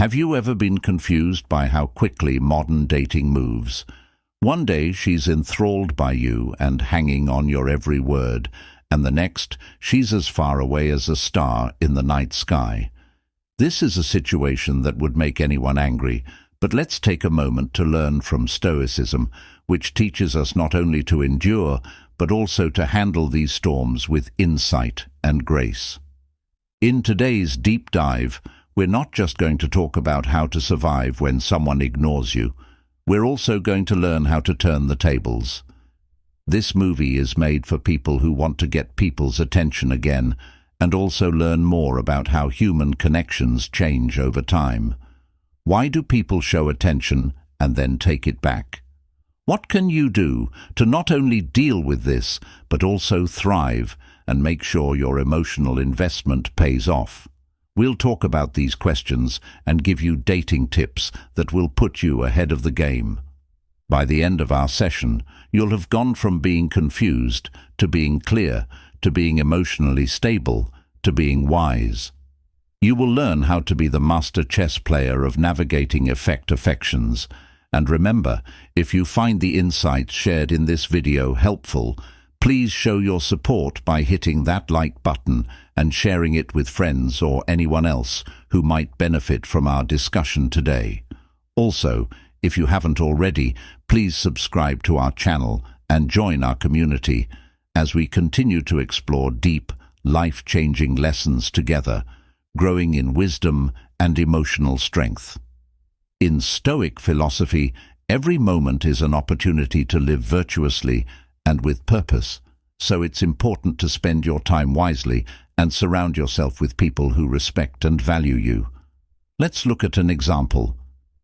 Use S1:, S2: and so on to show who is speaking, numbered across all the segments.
S1: Have you ever been confused by how quickly modern dating moves? One day she's enthralled by you and hanging on your every word, and the next she's as far away as a star in the night sky. This is a situation that would make anyone angry, but let's take a moment to learn from Stoicism, which teaches us not only to endure, but also to handle these storms with insight and grace. In today's deep dive, we're not just going to talk about how to survive when someone ignores you. We're also going to learn how to turn the tables. This movie is made for people who want to get people's attention again and also learn more about how human connections change over time. Why do people show attention and then take it back? What can you do to not only deal with this, but also thrive and make sure your emotional investment pays off? We'll talk about these questions and give you dating tips that will put you ahead of the game. By the end of our session, you'll have gone from being confused to being clear, to being emotionally stable, to being wise. You will learn how to be the master chess player of navigating affections. And remember, if you find the insights shared in this video helpful, please show your support by hitting that like button and sharing it with friends or anyone else who might benefit from our discussion today. Also, if you haven't already, please subscribe to our channel and join our community as we continue to explore deep, life-changing lessons together, growing in wisdom and emotional strength. In Stoic philosophy, every moment is an opportunity to live virtuously and with purpose, so it's important to spend your time wisely and surround yourself with people who respect and value you. Let's look at an example.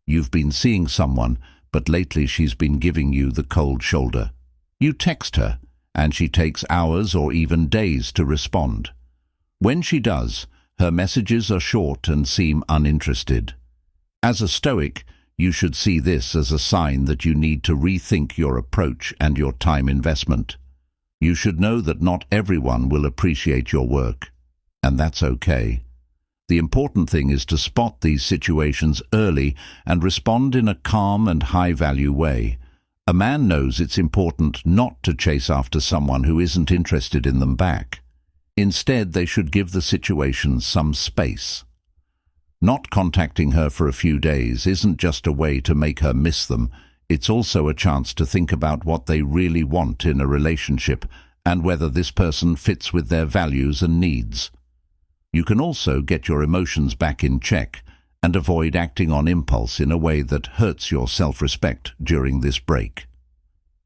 S1: You've been seeing someone, but lately she's been giving you the cold shoulder. You text her, and she takes hours or even days to respond. When she does, her messages are short and seem uninterested. As a Stoic, you should see this as a sign that you need to rethink your approach and your time investment. You should know that not everyone will appreciate your work, and that's okay. The important thing is to spot these situations early and respond in a calm and high-value way. A man knows it's important not to chase after someone who isn't interested in them back. Instead, they should give the situation some space. Not contacting her for a few days isn't just a way to make her miss them, it's also a chance to think about what they really want in a relationship and whether this person fits with their values and needs. You can also get your emotions back in check and avoid acting on impulse in a way that hurts your self-respect during this break.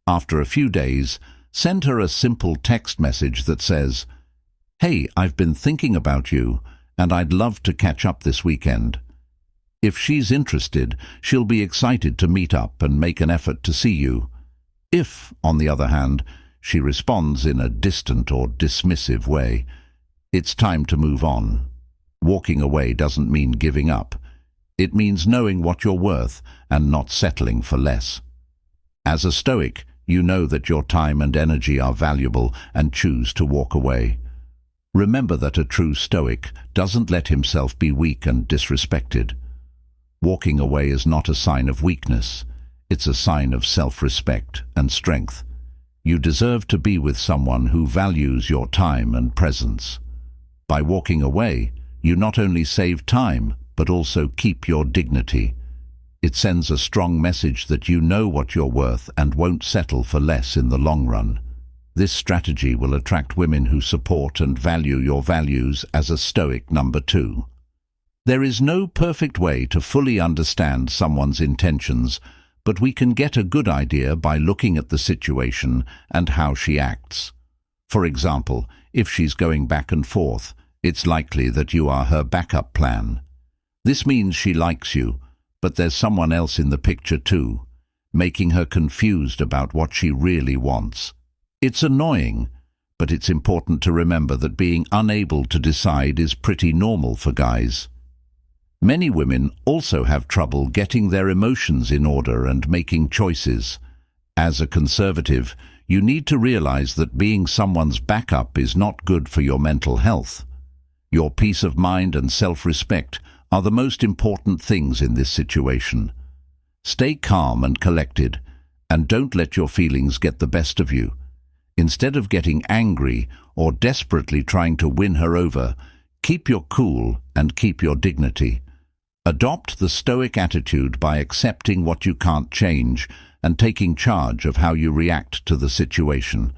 S1: After a few days, send her a simple text message that says, "Hey, I've been thinking about you, and I'd love to catch up this weekend." If she's interested, she'll be excited to meet up and make an effort to see you. If, on the other hand, she responds in a distant or dismissive way, it's time to move on. Walking away doesn't mean giving up. It means knowing what you're worth and not settling for less. As a Stoic, you know that your time and energy are valuable and choose to walk away. Remember that a true Stoic doesn't let himself be weak and disrespected. Walking away is not a sign of weakness. It's a sign of self-respect and strength. You deserve to be with someone who values your time and presence. By walking away, you not only save time, but also keep your dignity. It sends a strong message that you know what you're worth and won't settle for less in the long run. This strategy will attract women who support and value your values as a Stoic number 2. There is no perfect way to fully understand someone's intentions, but we can get a good idea by looking at the situation and how she acts. For example, if she's going back and forth, it's likely that you are her backup plan. This means she likes you, but there's someone else in the picture too, making her confused about what she really wants. It's annoying, but it's important to remember that being unable to decide is pretty normal for guys. Many women also have trouble getting their emotions in order and making choices. As a conservative, you need to realize that being someone's backup is not good for your mental health. Your peace of mind and self-respect are the most important things in this situation. Stay calm and collected, and don't let your feelings get the best of you. Instead of getting angry or desperately trying to win her over, keep your cool and keep your dignity. Adopt the Stoic attitude by accepting what you can't change and taking charge of how you react to the situation.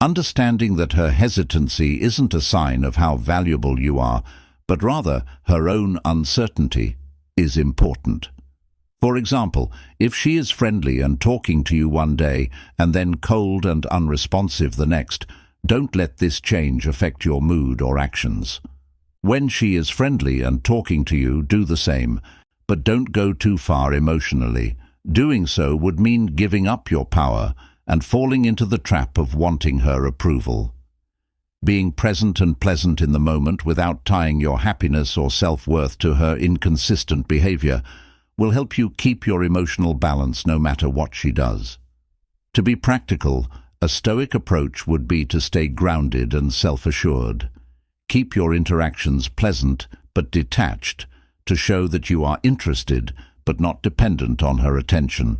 S1: Understanding that her hesitancy isn't a sign of how valuable you are, but rather her own uncertainty, is important. For example, if she is friendly and talking to you one day and then cold and unresponsive the next, don't let this change affect your mood or actions. When she is friendly and talking to you, do the same, but don't go too far emotionally. Doing so would mean giving up your power and falling into the trap of wanting her approval. Being present and pleasant in the moment without tying your happiness or self-worth to her inconsistent behavior will help you keep your emotional balance no matter what she does. To be practical, a Stoic approach would be to stay grounded and self-assured. Keep your interactions pleasant but detached to show that you are interested but not dependent on her attention.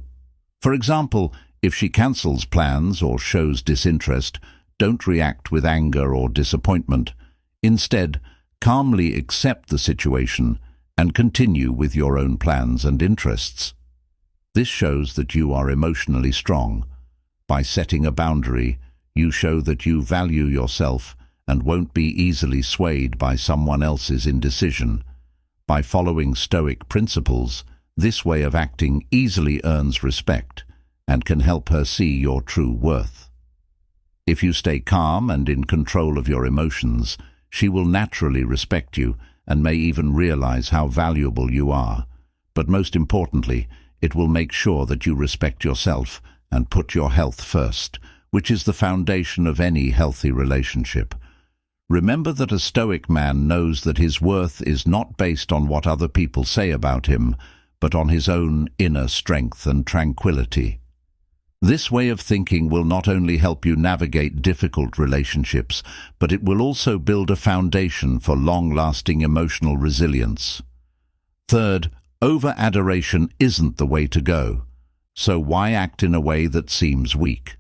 S1: For example, if she cancels plans or shows disinterest, don't react with anger or disappointment. Instead, calmly accept the situation and continue with your own plans and interests. This shows that you are emotionally strong. By setting a boundary, you show that you value yourself and won't be easily swayed by someone else's indecision. By following Stoic principles, this way of acting easily earns respect and can help her see your true worth. If you stay calm and in control of your emotions, she will naturally respect you and may even realize how valuable you are. But most importantly, it will make sure that you respect yourself and put your health first, which is the foundation of any healthy relationship. Remember that a Stoic man knows that his worth is not based on what other people say about him, but on his own inner strength and tranquility. This way of thinking will not only help you navigate difficult relationships, but it will also build a foundation for long-lasting emotional resilience. Third, over-adoration isn't the way to go. So why act in a way that seems weak?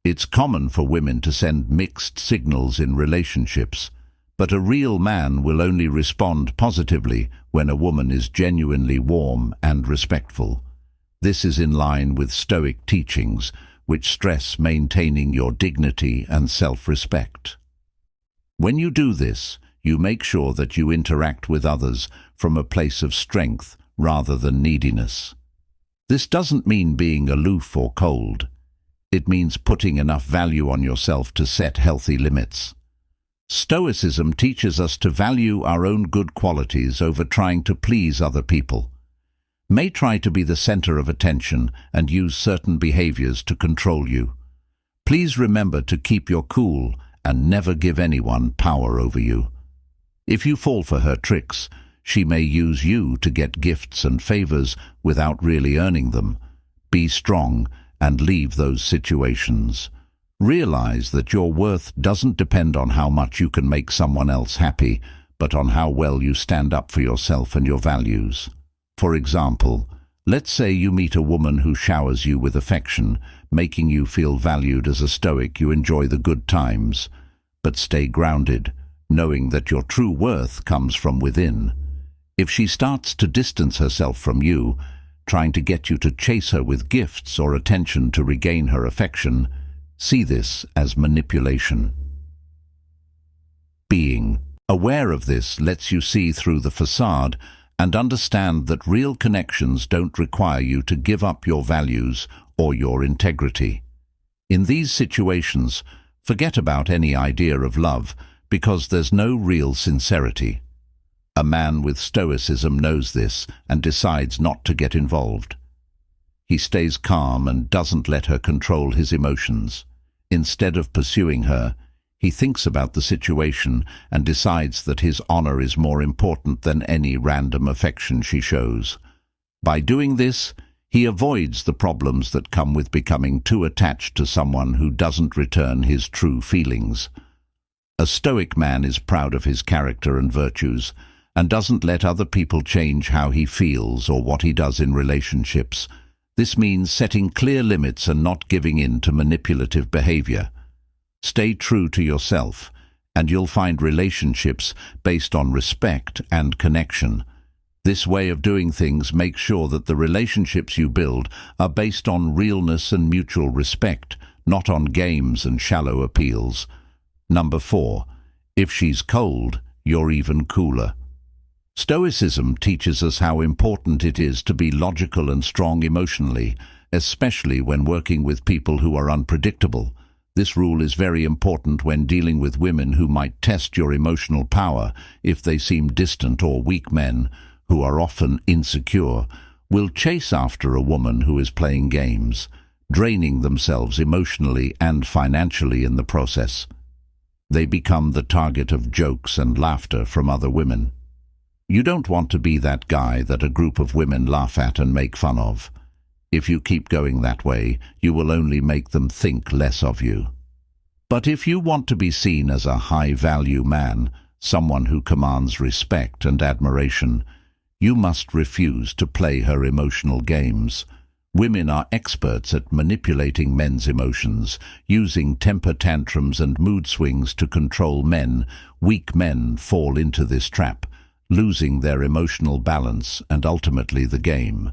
S1: It's common for women to send mixed signals in relationships, but a real man will only respond positively when a woman is genuinely warm and respectful. This is in line with Stoic teachings, which stress maintaining your dignity and self-respect. When you do this, you make sure that you interact with others from a place of strength rather than neediness. This doesn't mean being aloof or cold. It means putting enough value on yourself to set healthy limits. Stoicism teaches us to value our own good qualities over trying to please other people. May try to be the center of attention and use certain behaviors to control you. Please remember to keep your cool and never give anyone power over you. If you fall for her tricks, she may use you to get gifts and favors without really earning them. Be strong and leave those situations. Realize that your worth doesn't depend on how much you can make someone else happy, but on how well you stand up for yourself and your values. For example, let's say you meet a woman who showers you with affection, making you feel valued. As a Stoic, you enjoy the good times, but stay grounded, knowing that your true worth comes from within. If she starts to distance herself from you, trying to get you to chase her with gifts or attention to regain her affection, see this as manipulation. Being aware of this lets you see through the facade and understand that real connections don't require you to give up your values or your integrity. In these situations, forget about any idea of love because there's no real sincerity. A man with Stoicism knows this and decides not to get involved. He stays calm and doesn't let her control his emotions. Instead of pursuing her, he thinks about the situation and decides that his honor is more important than any random affection she shows. By doing this, he avoids the problems that come with becoming too attached to someone who doesn't return his true feelings. A Stoic man is proud of his character and virtues and doesn't let other people change how he feels or what he does in relationships. This means setting clear limits and not giving in to manipulative behavior. Stay true to yourself, and you'll find relationships based on respect and connection. This way of doing things makes sure that the relationships you build are based on realness and mutual respect, not on games and shallow appeals. Number 4. If she's cold, you're even cooler. Stoicism teaches us how important it is to be logical and strong emotionally, especially when working with people who are unpredictable. This rule is very important when dealing with women who might test your emotional power. If they seem distant, or weak men, who are often insecure, will chase after a woman who is playing games, draining themselves emotionally and financially in the process. They become the target of jokes and laughter from other women. You don't want to be that guy that a group of women laugh at and make fun of. If you keep going that way, you will only make them think less of you. But if you want to be seen as a high-value man, someone who commands respect and admiration, you must refuse to play her emotional games. Women are experts at manipulating men's emotions, using temper tantrums and mood swings to control men. Weak men fall into this trap, losing their emotional balance and ultimately the game.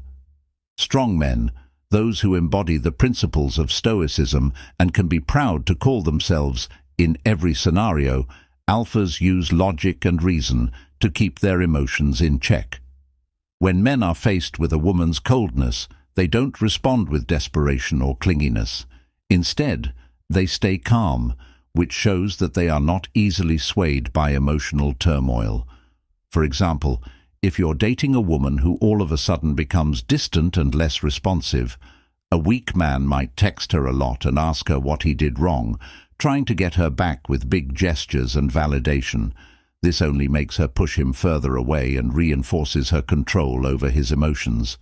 S1: Strong men, those who embody the principles of Stoicism and can be proud to call themselves, in every scenario, alphas, use logic and reason to keep their emotions in check. When men are faced with a woman's coldness, they don't respond with desperation or clinginess. Instead, they stay calm, which shows that they are not easily swayed by emotional turmoil. For example, if you're dating a woman who all of a sudden becomes distant and less responsive, a weak man might text her a lot and ask her what he did wrong, trying to get her back with big gestures and validation. This only makes her push him further away and reinforces her control over his emotions.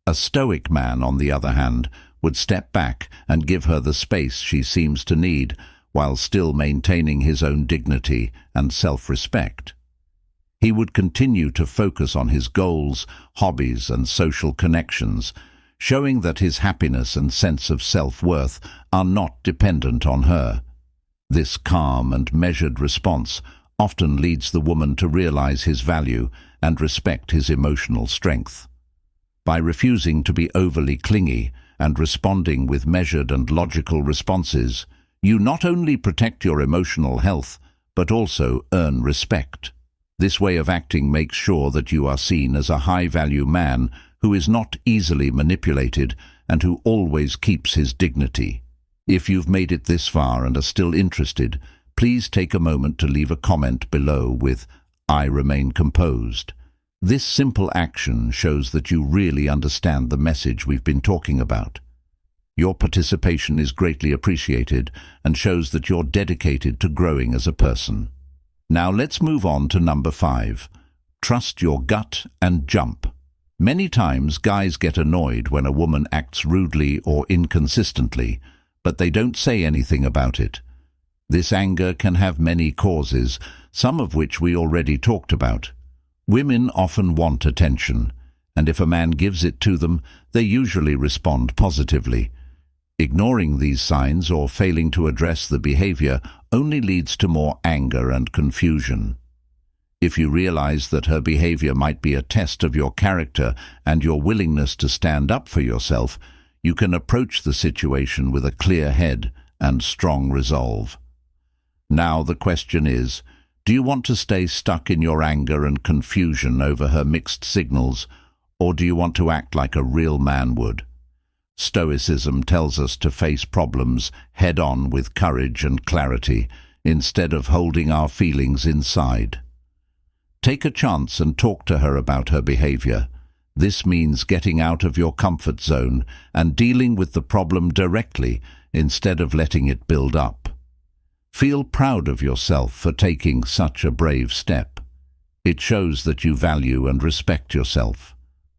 S1: A stoic man, on the other hand, would step back and give her the space she seems to need, while still maintaining his own dignity and self-respect. He would continue to focus on his goals, hobbies, and social connections, showing that his happiness and sense of self-worth are not dependent on her. This calm and measured response often leads the woman to realize his value and respect his emotional strength. By refusing to be overly clingy and responding with measured and logical responses, you not only protect your emotional health, but also earn respect. This way of acting makes sure that you are seen as a high-value man who is not easily manipulated and who always keeps his dignity. If you've made it this far and are still interested, please take a moment to leave a comment below with "I remain composed." This simple action shows that you really understand the message we've been talking about. Your participation is greatly appreciated and shows that you're dedicated to growing as a person. Now let's move on to number 5. Trust your gut and jump. Many times guys get annoyed when a woman acts rudely or inconsistently, but they don't say anything about it. This anger can have many causes, some of which we already talked about. Women often want attention, and if a man gives it to them, they usually respond positively. Ignoring these signs or failing to address the behavior only leads to more anger and confusion. If you realize that her behavior might be a test of your character and your willingness to stand up for yourself, you can approach the situation with a clear head and strong resolve. Now the question is, do you want to stay stuck in your anger and confusion over her mixed signals, or do you want to act like a real man would? Stoicism tells us to face problems head-on with courage and clarity, instead of holding our feelings inside. Take a chance and talk to her about her behavior. This means getting out of your comfort zone and dealing with the problem directly instead of letting it build up. Feel proud of yourself for taking such a brave step. It shows that you value and respect yourself.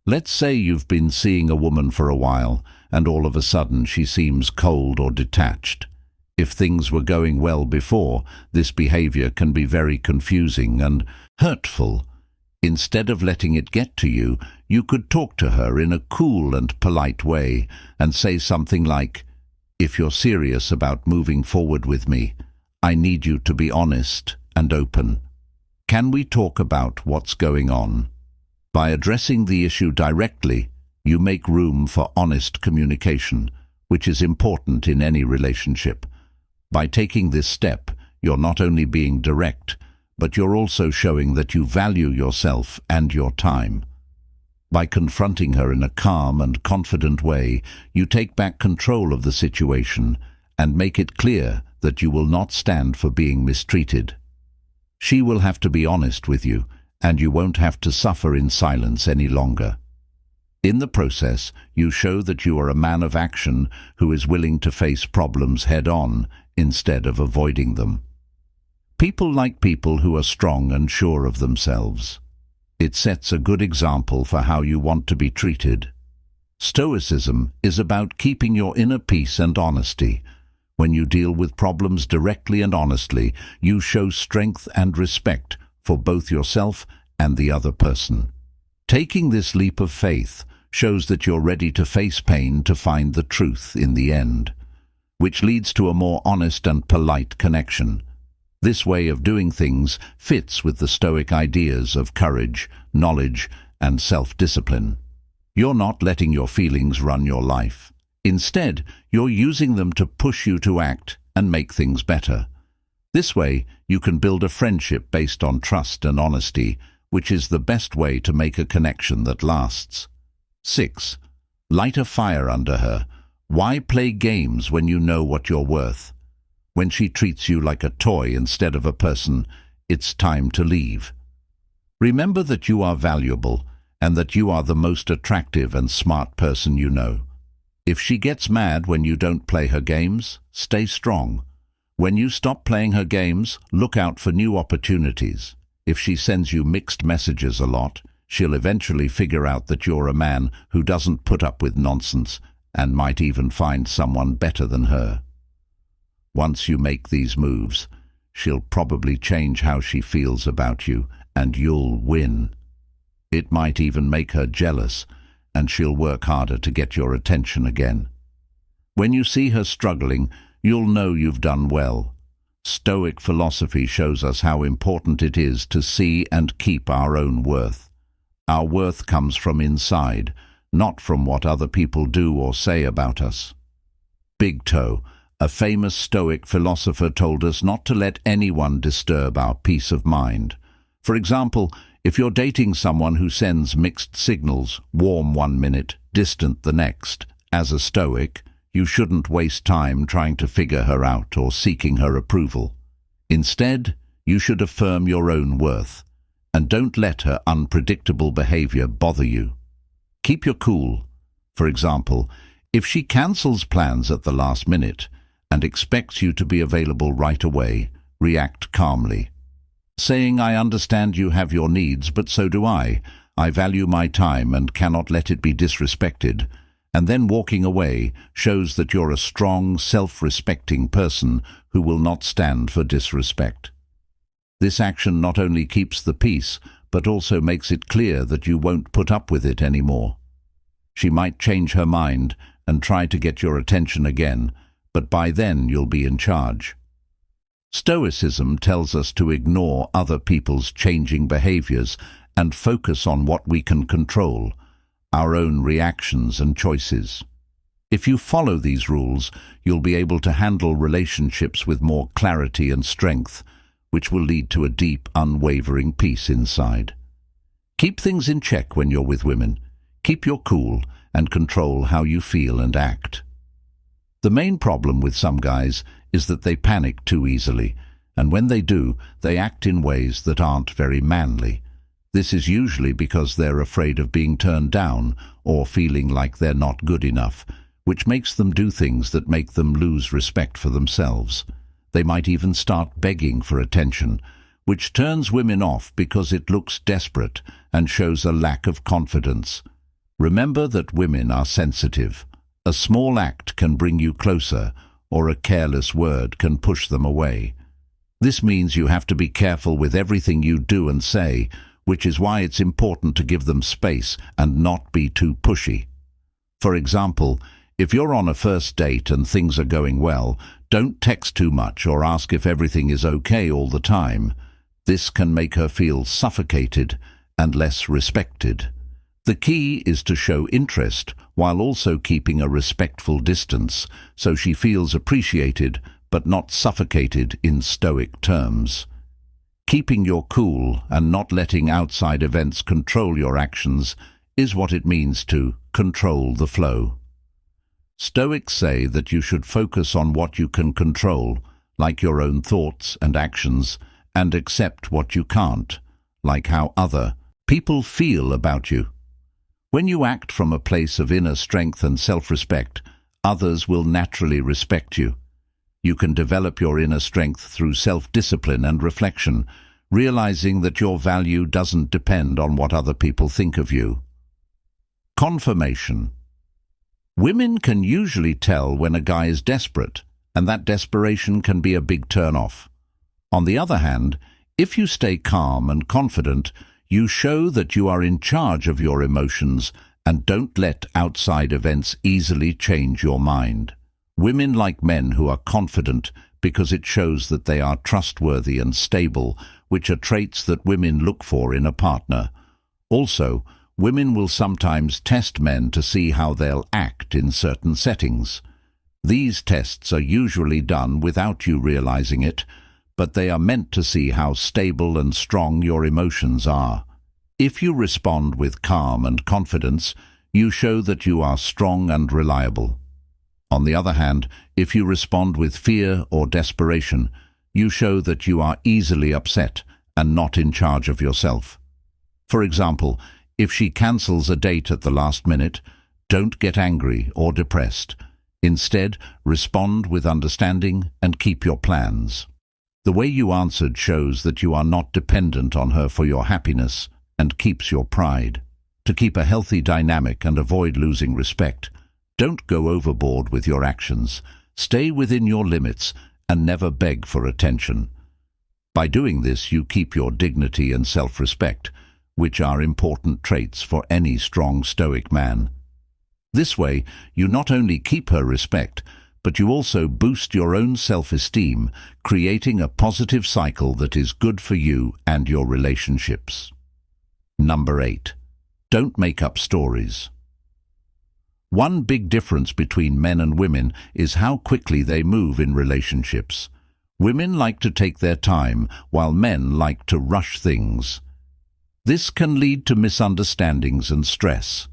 S1: Let's say you've been seeing a woman for a while, and all of a sudden she seems cold or detached. If things were going well before, this behavior can be very confusing and hurtful. Instead of letting it get to you, you could talk to her in a cool and polite way and say something like, "If you're serious about moving forward with me, I need you to be honest and open. Can we talk about what's going on?" By addressing the issue directly, you make room for honest communication, which is important in any relationship. By taking this step, you're not only being direct, but you're also showing that you value yourself and your time. By confronting her in a calm and confident way, you take back control of the situation and make it clear that you will not stand for being mistreated. She will have to be honest with you, and you won't have to suffer in silence any longer. In the process, you show that you are a man of action who is willing to face problems head-on instead of avoiding them. People like people who are strong and sure of themselves. It sets a good example for how you want to be treated. Stoicism is about keeping your inner peace and honesty. When you deal with problems directly and honestly, you show strength and respect for both yourself and the other person. Taking this leap of faith shows that you're ready to face pain to find the truth in the end, which leads to a more honest and polite connection. This way of doing things fits with the Stoic ideas of courage, knowledge, and self-discipline. You're not letting your feelings run your life. Instead, you're using them to push you to act and make things better. This way, you can build a friendship based on trust and honesty, which is the best way to make a connection that lasts. 6. Light a fire under her. Why play games when you know what you're worth? When she treats you like a toy instead of a person, it's time to leave. Remember that you are valuable and that you are the most attractive and smart person you know. If she gets mad when you don't play her games, stay strong. When you stop playing her games, look out for new opportunities. If she sends you mixed messages a lot, she'll eventually figure out that you're a man who doesn't put up with nonsense and might even find someone better than her. Once you make these moves, she'll probably change how she feels about you, and you'll win. It might even make her jealous, and she'll work harder to get your attention again. When you see her struggling, you'll know you've done well. Stoic philosophy shows us how important it is to see and keep our own worth. Our worth comes from inside, not from what other people do or say about us. Big Toe, a famous Stoic philosopher, told us not to let anyone disturb our peace of mind. For example, if you're dating someone who sends mixed signals, warm one minute, distant the next, as a Stoic, you shouldn't waste time trying to figure her out or seeking her approval. Instead, you should affirm your own worth, and don't let her unpredictable behavior bother you. Keep your cool. For example, if she cancels plans at the last minute and expects you to be available right away, react calmly. Saying, "I understand you have your needs, but so do I. I value my time and cannot let it be disrespected," and then walking away shows that you're a strong, self-respecting person who will not stand for disrespect. This action not only keeps the peace, but also makes it clear that you won't put up with it anymore. She might change her mind and try to get your attention again, but by then you'll be in charge. Stoicism tells us to ignore other people's changing behaviors and focus on what we can control, our own reactions and choices. If you follow these rules, you'll be able to handle relationships with more clarity and strength, which will lead to a deep, unwavering peace inside. Keep things in check when you're with women. Keep your cool and control how you feel and act. The main problem with some guys is that they panic too easily, and when they do, they act in ways that aren't very manly. This is usually because they're afraid of being turned down or feeling like they're not good enough, which makes them do things that make them lose respect for themselves. They might even start begging for attention, which turns women off because it looks desperate and shows a lack of confidence. Remember that women are sensitive. A small act can bring you closer, or a careless word can push them away. This means you have to be careful with everything you do and say, which is why it's important to give them space and not be too pushy. For example, if you're on a first date and things are going well, don't text too much or ask if everything is okay all the time. This can make her feel suffocated and less respected. The key is to show interest while also keeping a respectful distance so she feels appreciated but not suffocated in Stoic terms. Keeping your cool and not letting outside events control your actions is what it means to control the flow. Stoics say that you should focus on what you can control, like your own thoughts and actions, and accept what you can't, like how other people feel about you. When you act from a place of inner strength and self-respect, others will naturally respect you. You can develop your inner strength through self-discipline and reflection, realizing that your value doesn't depend on what other people think of you. Confirmation. Women can usually tell when a guy is desperate, and that desperation can be a big turn-off. On the other hand, if you stay calm and confident, you show that you are in charge of your emotions and don't let outside events easily change your mind. Women like men who are confident because it shows that they are trustworthy and stable, which are traits that women look for in a partner. Also, women will sometimes test men to see how they'll act in certain settings. These tests are usually done without you realizing it, but they are meant to see how stable and strong your emotions are. If you respond with calm and confidence, you show that you are strong and reliable. On the other hand, if you respond with fear or desperation, you show that you are easily upset and not in charge of yourself. For example, if she cancels a date at the last minute, don't get angry or depressed. Instead, respond with understanding and keep your plans. The way you answered shows that you are not dependent on her for your happiness and keeps your pride. To keep a healthy dynamic and avoid losing respect, don't go overboard with your actions. Stay within your limits and never beg for attention. By doing this, you keep your dignity and self-respect, which are important traits for any strong Stoic man. This way, you not only keep her respect, but you also boost your own self-esteem, creating a positive cycle that is good for you and your relationships. Number 8. Don't make up stories. One big difference between men and women is how quickly they move in relationships. Women like to take their time, while men like to rush things. This can lead to misunderstandings and stress.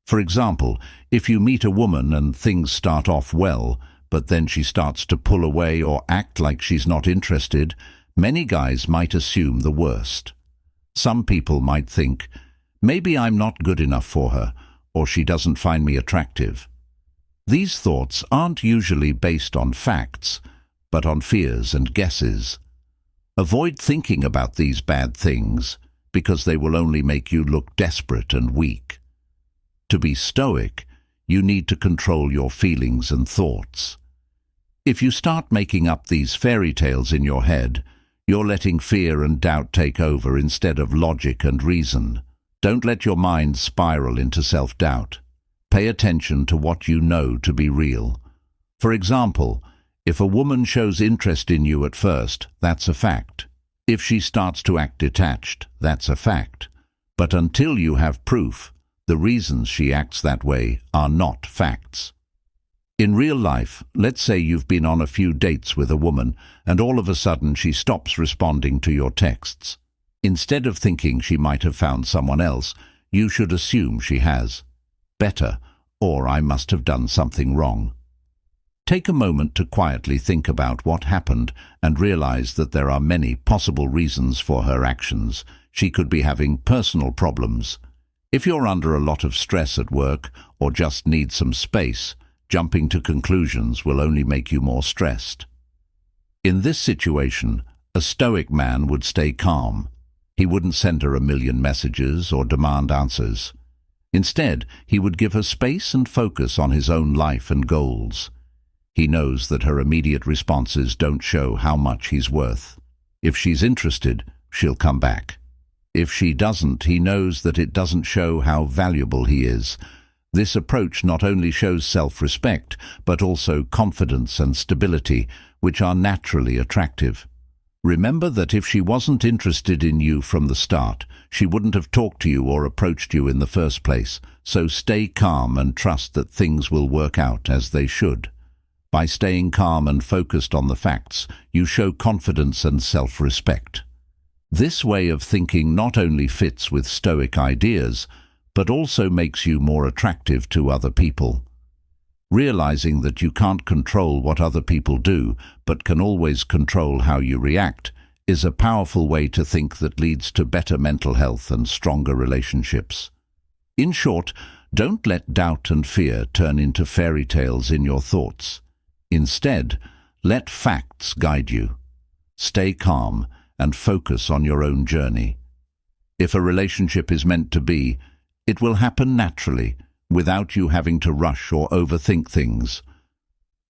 S1: For example, if you meet a woman and things start off well, but then she starts to pull away or act like she's not interested, many guys might assume the worst. Some people might think, maybe I'm not good enough for her, or she doesn't find me attractive. These thoughts aren't usually based on facts, but on fears and guesses. Avoid thinking about these bad things, because they will only make you look desperate and weak. To be Stoic, you need to control your feelings and thoughts. If you start making up these fairy tales in your head, you're letting fear and doubt take over instead of logic and reason. Don't let your mind spiral into self-doubt. Pay attention to what you know to be real. For example, if a woman shows interest in you at first, that's a fact. If she starts to act detached, that's a fact. But until you have proof, the reasons she acts that way are not facts. In real life, let's say you've been on a few dates with a woman and all of a sudden she stops responding to your texts. Instead of thinking she might have found someone else, you should assume she has. Better, or I must have done something wrong. Take a moment to quietly think about what happened and realize that there are many possible reasons for her actions. She could be having personal problems. If you're under a lot of stress at work or just need some space, jumping to conclusions will only make you more stressed. In this situation, a Stoic man would stay calm. He wouldn't send her a million messages or demand answers. Instead, he would give her space and focus on his own life and goals. He knows that her immediate responses don't show how much he's worth. If she's interested, she'll come back. If she doesn't, he knows that it doesn't show how valuable he is. This approach not only shows self-respect, but also confidence and stability, which are naturally attractive. Remember that if she wasn't interested in you from the start, she wouldn't have talked to you or approached you in the first place, so stay calm and trust that things will work out as they should. By staying calm and focused on the facts, you show confidence and self-respect. This way of thinking not only fits with Stoic ideas, but also makes you more attractive to other people. Realizing that you can't control what other people do, but can always control how you react, is a powerful way to think that leads to better mental health and stronger relationships. In short, don't let doubt and fear turn into fairy tales in your thoughts. Instead, let facts guide you. Stay calm and focus on your own journey. If a relationship is meant to be, it will happen naturally, without you having to rush or overthink things.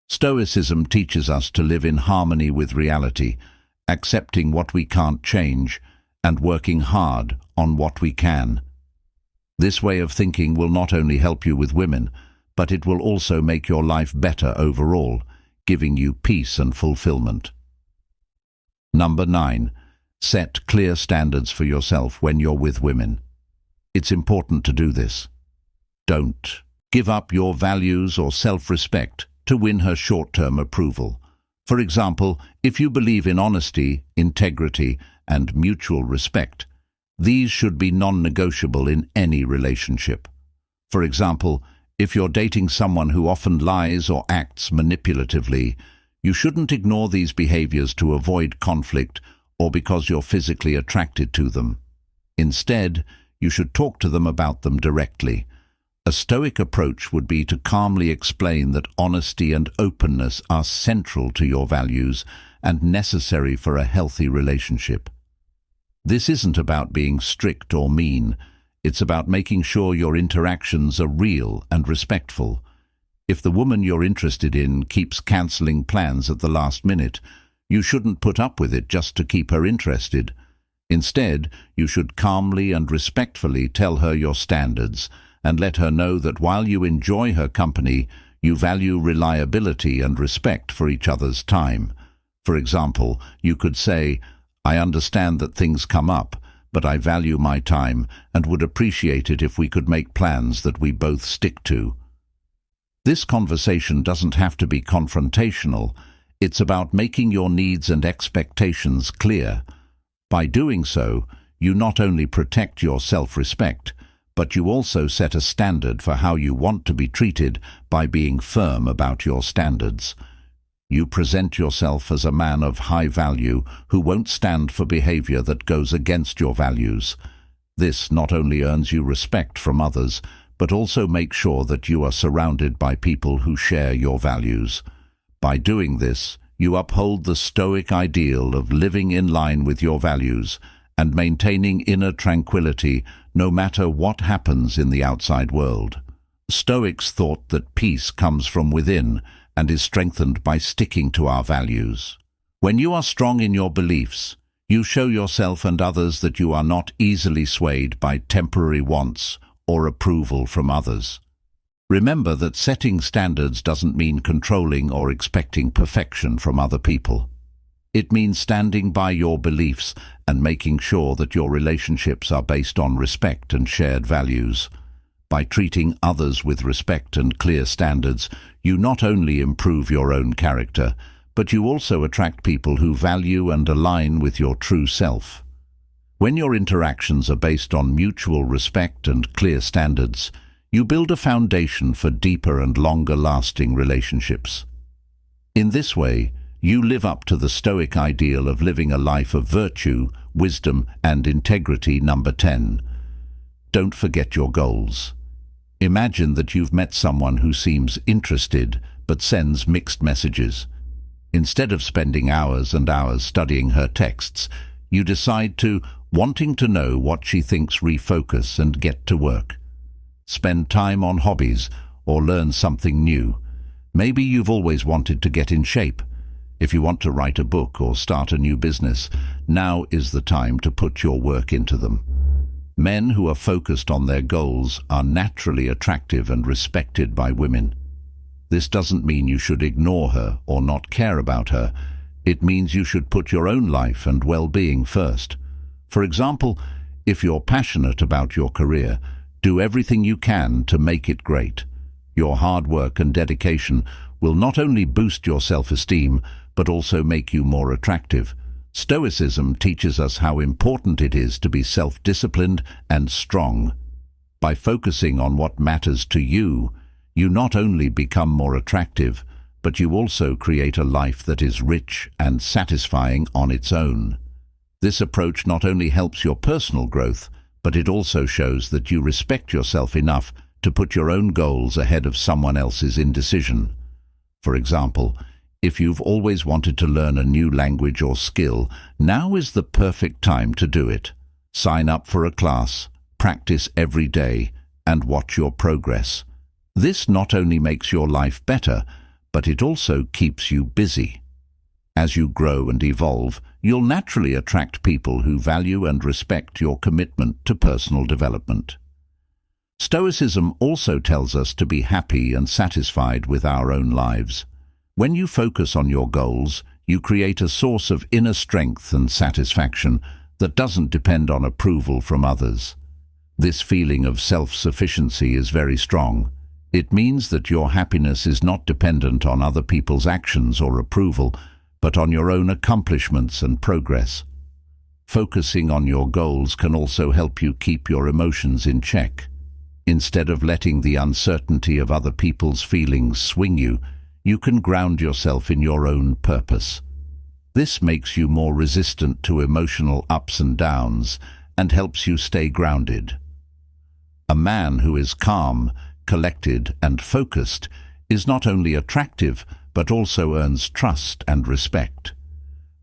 S1: Stoicism teaches us to live in harmony with reality, accepting what we can't change, and working hard on what we can. This way of thinking will not only help you with women, but it will also make your life better overall, giving you peace and fulfillment. Number 9. Set clear standards for yourself when you're with women. It's important to do this. Don't give up your values or self-respect to win her short-term approval. For example, if you believe in honesty, integrity, and mutual respect, these should be non-negotiable in any relationship. For example, if you're dating someone who often lies or acts manipulatively, you shouldn't ignore these behaviors to avoid conflict or because you're physically attracted to them. Instead, you should talk to them about them directly. A Stoic approach would be to calmly explain that honesty and openness are central to your values and necessary for a healthy relationship. This isn't about being strict or mean. It's about making sure your interactions are real and respectful. If the woman you're interested in keeps cancelling plans at the last minute, you shouldn't put up with it just to keep her interested. Instead, you should calmly and respectfully tell her your standards and let her know that while you enjoy her company, you value reliability and respect for each other's time. For example, you could say, "I understand that things come up, but I value my time and would appreciate it if we could make plans that we both stick to." This conversation doesn't have to be confrontational. It's about making your needs and expectations clear. By doing so, you not only protect your self-respect, but you also set a standard for how you want to be treated by being firm about your standards. You present yourself as a man of high value who won't stand for behavior that goes against your values. This not only earns you respect from others, but also makes sure that you are surrounded by people who share your values. By doing this, you uphold the Stoic ideal of living in line with your values and maintaining inner tranquility no matter what happens in the outside world. Stoics thought that peace comes from within and is strengthened by sticking to our values. When you are strong in your beliefs, you show yourself and others that you are not easily swayed by temporary wants or approval from others. Remember that setting standards doesn't mean controlling or expecting perfection from other people. It means standing by your beliefs and making sure that your relationships are based on respect and shared values. By treating others with respect and clear standards, you not only improve your own character, but you also attract people who value and align with your true self. When your interactions are based on mutual respect and clear standards, you build a foundation for deeper and longer-lasting relationships. In this way, you live up to the Stoic ideal of living a life of virtue, wisdom, and integrity. Number 10. Don't forget your goals. Imagine that you've met someone who seems interested but sends mixed messages. Instead of spending hours and hours studying her texts, you decide to, wanting to know what she thinks, refocus and get to work. Spend time on hobbies or learn something new. Maybe you've always wanted to get in shape. If you want to write a book or start a new business, now is the time to put your work into them. Men who are focused on their goals are naturally attractive and respected by women. This doesn't mean you should ignore her or not care about her. It means you should put your own life and well-being first. For example, if you're passionate about your career, do everything you can to make it great. Your hard work and dedication will not only boost your self-esteem, but also make you more attractive. Stoicism teaches us how important it is to be self-disciplined and strong. By focusing on what matters to you, you not only become more attractive, but you also create a life that is rich and satisfying on its own. This approach not only helps your personal growth, but it also shows that you respect yourself enough to put your own goals ahead of someone else's indecision. For example, if you've always wanted to learn a new language or skill, now is the perfect time to do it. Sign up for a class, practice every day, and watch your progress. This not only makes your life better, but it also keeps you busy. As you grow and evolve, you'll naturally attract people who value and respect your commitment to personal development. Stoicism also tells us to be happy and satisfied with our own lives. When you focus on your goals, you create a source of inner strength and satisfaction that doesn't depend on approval from others. This feeling of self-sufficiency is very strong. It means that your happiness is not dependent on other people's actions or approval, but on your own accomplishments and progress. Focusing on your goals can also help you keep your emotions in check. Instead of letting the uncertainty of other people's feelings swing you, you can ground yourself in your own purpose. This makes you more resistant to emotional ups and downs and helps you stay grounded. A man who is calm, collected, and focused is not only attractive, but also earns trust and respect.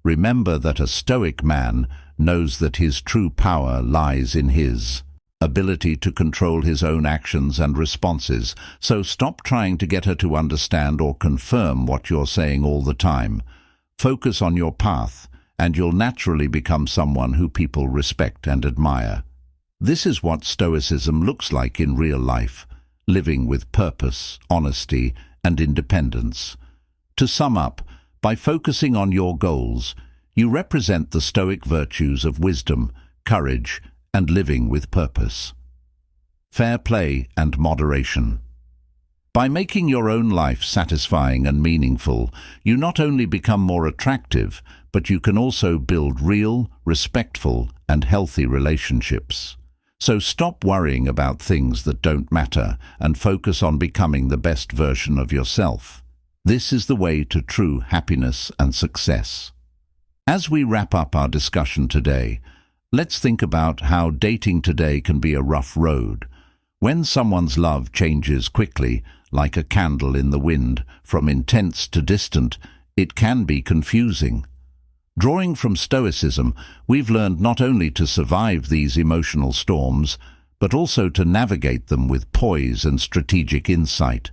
S1: Remember that a Stoic man knows that his true power lies in his ability to control his own actions and responses, so stop trying to get her to understand or confirm what you're saying all the time. Focus on your path, and you'll naturally become someone who people respect and admire. This is what Stoicism looks like in real life, living with purpose, honesty, and independence. To sum up, by focusing on your goals, you represent the Stoic virtues of wisdom, courage, and living with purpose. Fair play and moderation. By making your own life satisfying and meaningful, you not only become more attractive, but you can also build real, respectful, and healthy relationships. So stop worrying about things that don't matter and focus on becoming the best version of yourself. This is the way to true happiness and success. As we wrap up our discussion today, let's think about how dating today can be a rough road. When someone's love changes quickly, like a candle in the wind, from intense to distant, it can be confusing. Drawing from Stoicism, we've learned not only to survive these emotional storms, but also to navigate them with poise and strategic insight.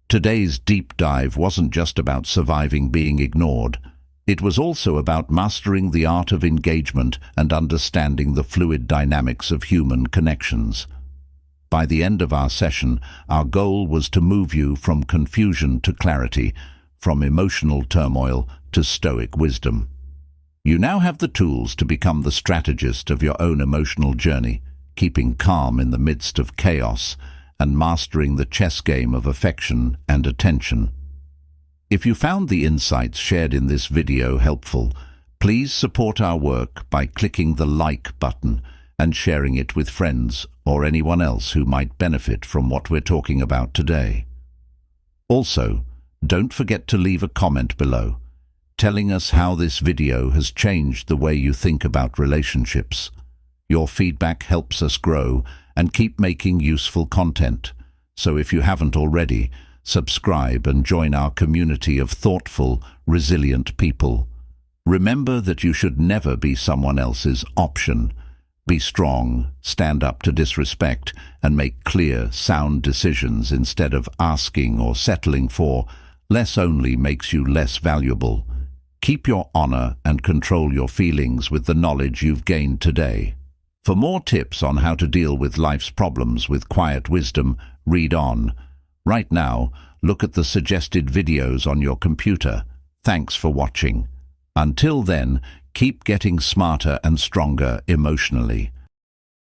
S1: Today's deep dive wasn't just about surviving being ignored. It was also about mastering the art of engagement and understanding the fluid dynamics of human connections. By the end of our session, our goal was to move you from confusion to clarity, from emotional turmoil to Stoic wisdom. You now have the tools to become the strategist of your own emotional journey, keeping calm in the midst of chaos and mastering the chess game of affection and attention. If you found the insights shared in this video helpful, please support our work by clicking the like button and sharing it with friends or anyone else who might benefit from what we're talking about today. Also, don't forget to leave a comment below, telling us how this video has changed the way you think about relationships. Your feedback helps us grow and keep making useful content. So if you haven't already, subscribe and join our community of thoughtful, resilient people. Remember that you should never be someone else's option. Be strong, stand up to disrespect, and make clear, sound decisions instead of asking or settling for. Less only makes you less valuable. Keep your honor and control your feelings with the knowledge you've gained today. For more tips on how to deal with life's problems with quiet wisdom, read on. Right now, look at the suggested videos on your computer. Thanks for watching. Until then, keep getting smarter and stronger emotionally.